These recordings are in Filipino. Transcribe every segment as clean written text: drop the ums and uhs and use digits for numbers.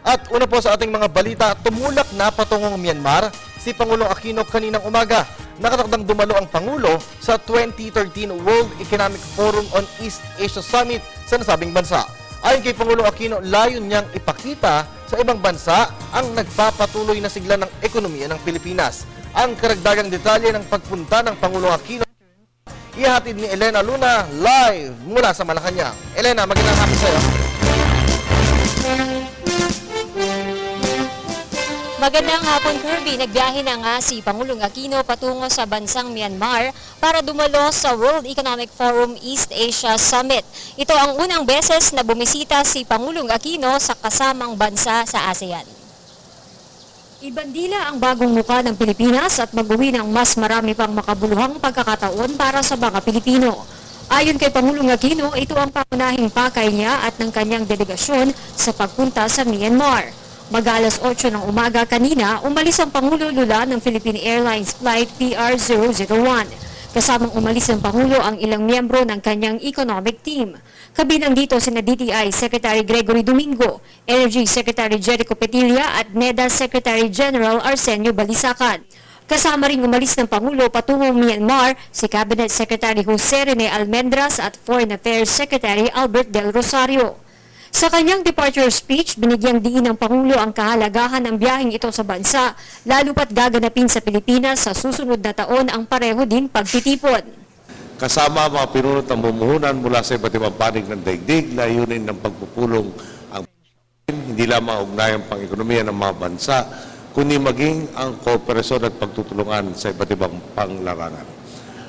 At una po sa ating mga balita, tumulak na patungong Myanmar si Pangulong Aquino kaninang umaga. Nakatakdang dumalo ang Pangulo sa 2013 World Economic Forum on East Asia Summit sa nasabing bansa. Ayon kay Pangulong Aquino, layon niyang ipakita sa ibang bansa ang nagpapatuloy na sigla ng ekonomiya ng Pilipinas. Ang karagdagang detalye ng pagpunta ng Pangulong Aquino ihatid ni Elena Luna live mula sa Malacanang. Elena, magandang hapon sa iyo. Magandang hapon, Kirby. Nagbiyahe na nga si Pangulong Aquino patungo sa bansang Myanmar para dumalo sa World Economic Forum East Asia Summit. Ito ang unang beses na bumisita si Pangulong Aquino sa kasamang bansa sa ASEAN. Ibandila ang bagong muka ng Pilipinas at mag-uwi ng mas marami pang makabuluhang pagkakataon para sa mga Pilipino. Ayon kay Pangulong Aquino, ito ang pangunahing pakay niya at ng kanyang delegasyon sa pagpunta sa Myanmar. Mag-alas 8 ng umaga kanina, umalis ang Pangulo Lula ng Philippine Airlines Flight PR001. Kasamang umalis ng Pangulo ang ilang miyembro ng kanyang economic team. Kabilang dito sina DTI Secretary Gregory Domingo, Energy Secretary Jericho Petilla at NEDA Secretary General Arsenio Balisacan. Kasama ring umalis ng Pangulo patungong Myanmar si Cabinet Secretary Jose Rene Almendras at Foreign Affairs Secretary Albert Del Rosario. Sa kanyang departure speech, binigyang diin ng Pangulo ang kahalagahan ng biyaheng ito sa bansa, lalo pat gaganapin sa Pilipinas sa susunod na taon ang pareho ding pagtitipon. Kasama mga pinunot ng mumuhunan mula sa iba't ibang panig ng daigdig, layunin ng pagpupulong ang hindi lamang ugnayang pang-ekonomiya ng mga bansa, kundi maging ang kooperasyon at pagtutulungan sa iba't ibang panglarangan.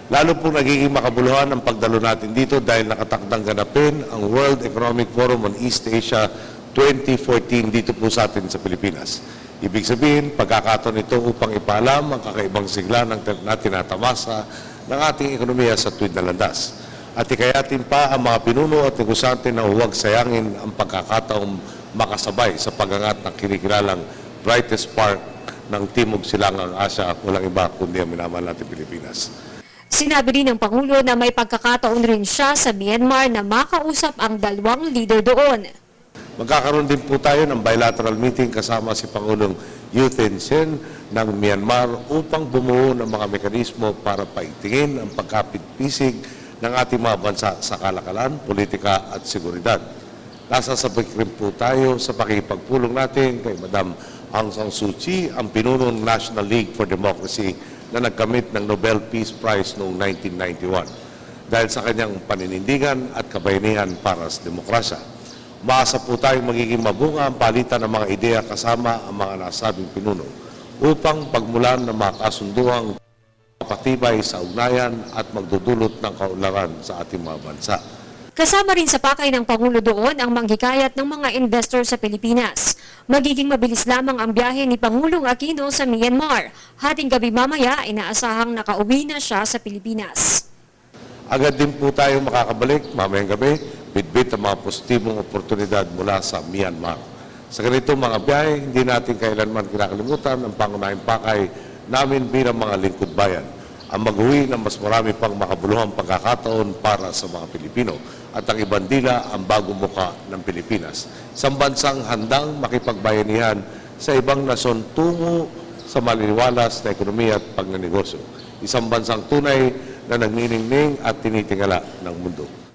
Lalo pong nagiging makabuluhan ang pagdalo natin dito dahil nakatakdang ganapin ang World Economic Forum on East Asia 2014 dito po sa atin sa Pilipinas. Ibig sabihin, pagkakataon ito upang ipaalam ang kakaibang sigla na tinatamasa ng ating ekonomiya sa tuwid na landas. At ikayatin pa ang mga pinuno at negosante na huwag sayangin ang pagkakataong makasabay sa pagangat ng kinikilalang brightest spark ng Timog Silangang Asya, walang iba kundi ang minamahal natin Pilipinas. Sinabi rin ng Pangulo na may pagkakataon rin siya sa Myanmar na makausap ang dalawang leader doon. Magkakaroon din po tayo ng bilateral meeting kasama si Pangulong U Thein Sein ng Myanmar upang bumuo ng mga mekanismo para paigtingin ang pagkapit-pisig ng ating mga bansa sa kalakalan, politika at seguridad. Nasasabik rin po tayo sa pakipagpulong natin kay Madam Aung San Suu Kyi, ang pinunong National League for Democracy na nagkamit ng Nobel Peace Prize noong 1991 dahil sa kanyang paninindigan at kabayanihan para sa demokrasya. Maasa po tayong magiging mabunga ang palitan ng mga ideya kasama ang mga nasabing pinuno upang pagmulan ng mga kasunduang patibay sa ugnayan at magdudulot ng kaunlaran sa ating mga bansa. Kasama rin sa pakay ng Pangulo doon ang manghikayat ng mga investor sa Pilipinas. Magiging mabilis lamang ang biyahe ni Pangulong Aquino sa Myanmar. Hating gabi mamaya, inaasahang nakauwi na siya sa Pilipinas. Agad din po tayo makakabalik mamayang gabi, bitbit ang mga positibong oportunidad mula sa Myanmar. Sa ganitong mga biyahe, hindi natin kailanman kinakalimutan ang pangunahing pakay namin bilang mga lingkod bayan. Ang mag-uwi ng mas marami pang makabuluhang pagkakataon para sa mga Pilipino at ang ibandila ang bagong muka ng Pilipinas. Isang bansang handang makipagbayanihan sa ibang nasyon tungo sa maliliwalas na ekonomiya at pagnanegosyo. Isang bansang tunay na nagniningning at tinitingala ng mundo.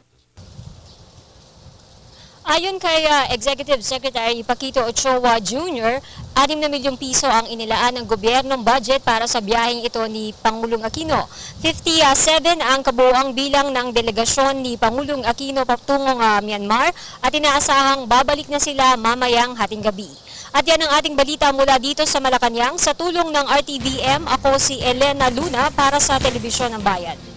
Ayon kay Executive Secretary Paquito Ochoa Jr., 6 na milyong piso ang inilaan ng gobyernong budget para sa biyaheng ito ni Pangulong Aquino. 57 ang kabuuang bilang ng delegasyon ni Pangulong Aquino patungong Myanmar at inaasahang babalik na sila mamayang hating gabi. At yan ang ating balita mula dito sa Malacanang. Sa tulong ng RTVM, ako si Elena Luna para sa Telebisyon ng Bayan.